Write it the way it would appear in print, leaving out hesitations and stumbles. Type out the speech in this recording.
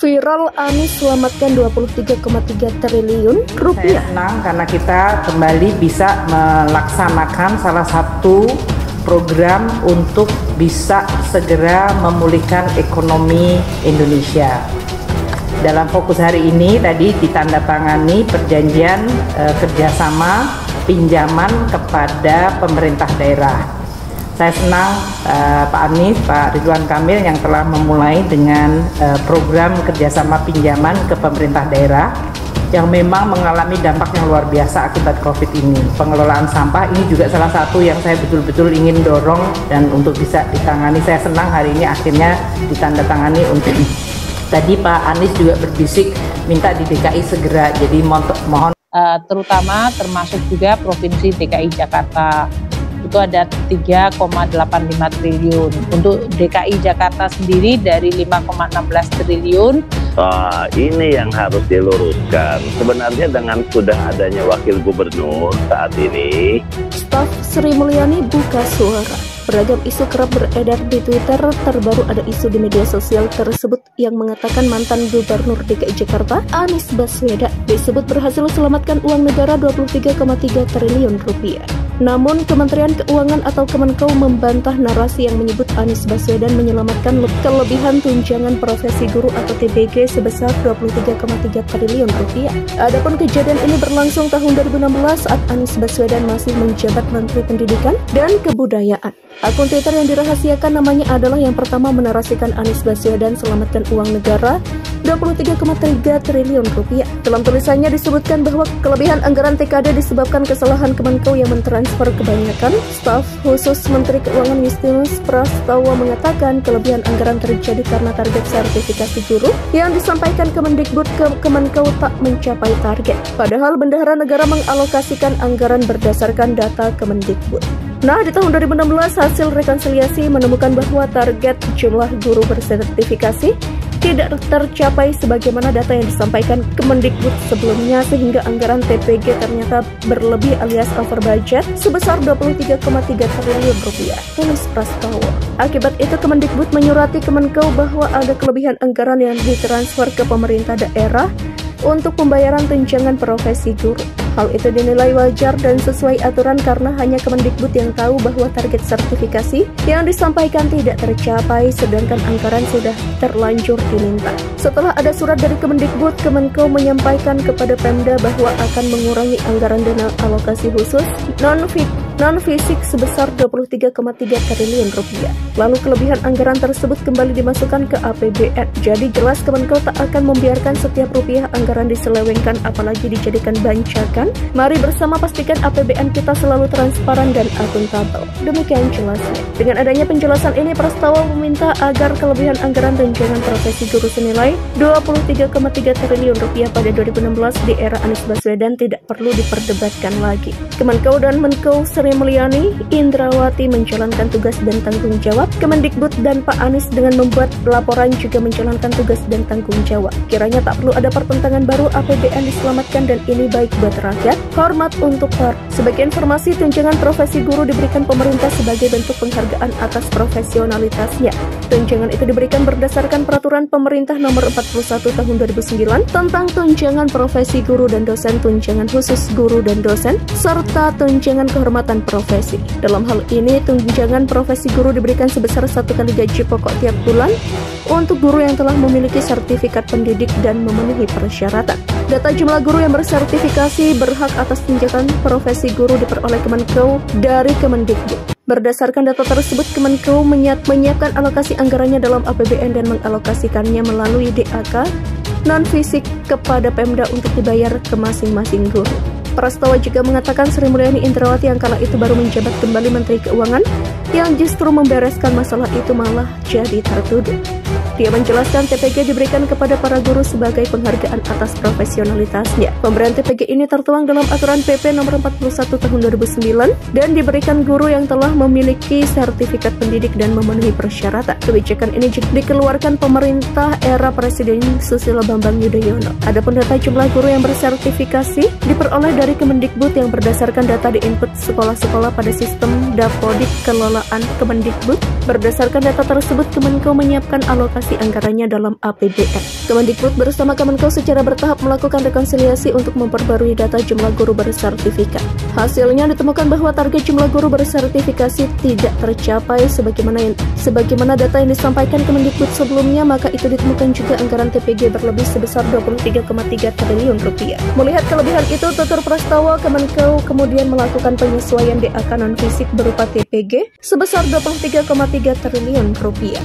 Viral Anies selamatkan 23,3 triliun rupiah. Saya senang karena kita kembali bisa melaksanakan salah satu program untuk bisa segera memulihkan ekonomi Indonesia. Dalam fokus hari ini tadi ditandatangani perjanjian kerjasama pinjaman kepada pemerintah daerah. Saya senang Pak Anies, Pak Ridwan Kamil yang telah memulai dengan program kerjasama pinjaman ke pemerintah daerah yang memang mengalami dampak yang luar biasa akibat COVID ini. Pengelolaan sampah ini juga salah satu yang saya betul-betul ingin dorong dan untuk bisa ditangani. Saya senang hari ini akhirnya ditandatangani untuk tadi Pak Anies juga berbisik minta di DKI segera, jadi mohon terutama termasuk juga Provinsi DKI Jakarta. Itu ada 3,85 triliun. Untuk DKI Jakarta sendiri dari 5,16 triliun. Ini yang harus diluruskan. Sebenarnya dengan sudah adanya wakil gubernur saat ini, Staf Sri Mulyani buka suara. Beragam isu kerap beredar di Twitter. Terbaru ada isu di media sosial tersebut yang mengatakan mantan Gubernur DKI Jakarta, Anies Baswedan, disebut berhasil selamatkan uang negara 23,3 triliun rupiah. Namun, Kementerian Keuangan atau Kemenkeu membantah narasi yang menyebut Anies Baswedan menyelamatkan kelebihan tunjangan profesi guru atau TBG sebesar 23,3 triliun rupiah. Adapun kejadian ini berlangsung tahun 2016 saat Anies Baswedan masih menjabat Menteri Pendidikan dan Kebudayaan. Akun Twitter yang dirahasiakan namanya adalah yang pertama menarasikan Anies Baswedan selamatkan uang negara 23,3 triliun rupiah. Dalam tulisannya disebutkan bahwa kelebihan anggaran TKD disebabkan kesalahan Kemenkeu yang mentransfer kebanyakan. Staf khusus Menteri Keuangan Justinus Prastowo mengatakan kelebihan anggaran terjadi karena target sertifikasi guru yang disampaikan Kemendikbud ke Kemenkeu tak mencapai target. Padahal bendahara negara mengalokasikan anggaran berdasarkan data Kemendikbud. Nah, di tahun 2016 hasil rekonsiliasi menemukan bahwa target jumlah guru bersertifikasi tidak tercapai sebagaimana data yang disampaikan Kemendikbud sebelumnya, sehingga anggaran TPG ternyata berlebih alias over budget sebesar 23,3 triliun rupiah, tulis Prastowo. Akibat itu Kemendikbud menyurati Kemenkeu bahwa ada kelebihan anggaran yang ditransfer ke pemerintah daerah untuk pembayaran tunjangan profesi guru. Hal itu dinilai wajar dan sesuai aturan karena hanya Kemendikbud yang tahu bahwa target sertifikasi yang disampaikan tidak tercapai sedangkan anggaran sudah terlanjur diminta. Setelah ada surat dari Kemendikbud, Kemenkeu menyampaikan kepada Pemda bahwa akan mengurangi anggaran dana alokasi khusus non-fisik sebesar 23,3 triliun rupiah. Lalu kelebihan anggaran tersebut kembali dimasukkan ke APBN. Jadi jelas Kemenkeu tak akan membiarkan setiap rupiah anggaran diselewengkan apalagi dijadikan bancakan. Mari bersama pastikan APBN kita selalu transparan dan akuntabel. Demikian jelasnya. Dengan adanya penjelasan ini, Prastowo meminta agar kelebihan anggaran tunjangan profesi guru senilai 23,3 triliun rupiah pada 2016 di era Anies Baswedan tidak perlu diperdebatkan lagi. Kemenkeu dan Menkeu Sri Mulyani Indrawati menjalankan tugas dan tanggung jawab. Kemendikbud dan Pak Anies dengan membuat laporan juga menjalankan tugas dan tanggung jawab. Kiranya tak perlu ada pertentangan baru, APBN diselamatkan dan ini baik buat rakyat. Hormat untuk Sebagai informasi, tunjangan profesi guru diberikan pemerintah sebagai bentuk penghargaan atas profesionalitasnya. Tunjangan itu diberikan berdasarkan peraturan pemerintah nomor 41 tahun 2009 tentang tunjangan profesi guru dan dosen, tunjangan khusus guru dan dosen, serta tunjangan kehormatan profesi. Dalam hal ini, tunjangan profesi guru diberikan sebesar 1 kali gaji pokok tiap bulan untuk guru yang telah memiliki sertifikat pendidik dan memenuhi persyaratan. Data jumlah guru yang bersertifikasi berhak atas tunjangan profesi guru diperoleh Kemenkeu dari Kemendikbud. Berdasarkan data tersebut, Kemenkeu menyiapkan alokasi anggarannya dalam APBN dan mengalokasikannya melalui DAK non-fisik kepada Pemda untuk dibayar ke masing-masing guru. Prastowo juga mengatakan Sri Mulyani Indrawati yang kala itu baru menjabat kembali Menteri Keuangan yang justru membereskan masalah itu malah jadi tertuduh. Dia menjelaskan TPG diberikan kepada para guru sebagai penghargaan atas profesionalitasnya. Pemberian TPG ini tertuang dalam aturan PP nomor 41 tahun 2009 dan diberikan guru yang telah memiliki sertifikat pendidik dan memenuhi persyaratan. Kebijakan ini dikeluarkan pemerintah era Presiden Susilo Bambang Yudhoyono. Adapun data jumlah guru yang bersertifikasi diperoleh dari Kemendikbud yang berdasarkan data diinput sekolah-sekolah pada sistem Dapodik kelolaan Kemendikbud Berdasarkan data tersebut, Kemenko menyiapkan alokasi anggarannya dalam APBN. Kemendikbud bersama Kemenko secara bertahap melakukan rekonsiliasi untuk memperbarui data jumlah guru bersertifikat. Hasilnya ditemukan bahwa target jumlah guru bersertifikasi tidak tercapai sebagaimana data yang disampaikan Kemendikbud sebelumnya, maka itu ditemukan juga anggaran TPG berlebih sebesar 23,3 triliun rupiah. Melihat kelebihan itu, tutur prastawa Kemenko kemudian melakukan penyesuaian DAK non-fisik berupa TPG sebesar 23,3 triliun rupiah.